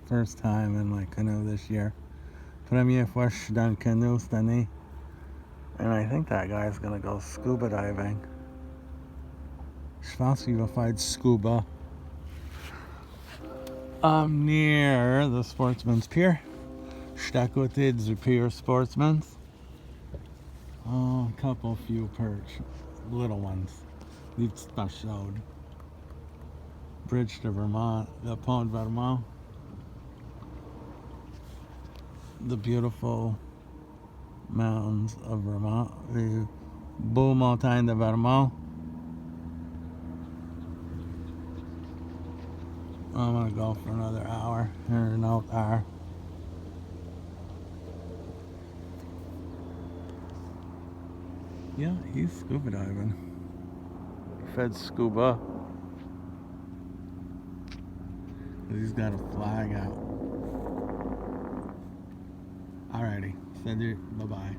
First time in my canoe this year. Première fois je suis dans le canoe cette année. And I think that guy's gonna go scuba diving. Je pense qu'il va faire du scuba. I'm near the Sportsman's Pier. Je suis à côté du pier Sportsman's. Oh, a couple few perch. Little ones. Des petites perches chaudes. Bridge to Vermont. The pont de Vermont. The beautiful mountains of Vermont. The beaux montagnes de Vermont. I'm gonna go for another hour or another hour. Yeah, he's scuba diving. Fed scuba. He's got a flag out. Alrighty, salut, bye bye.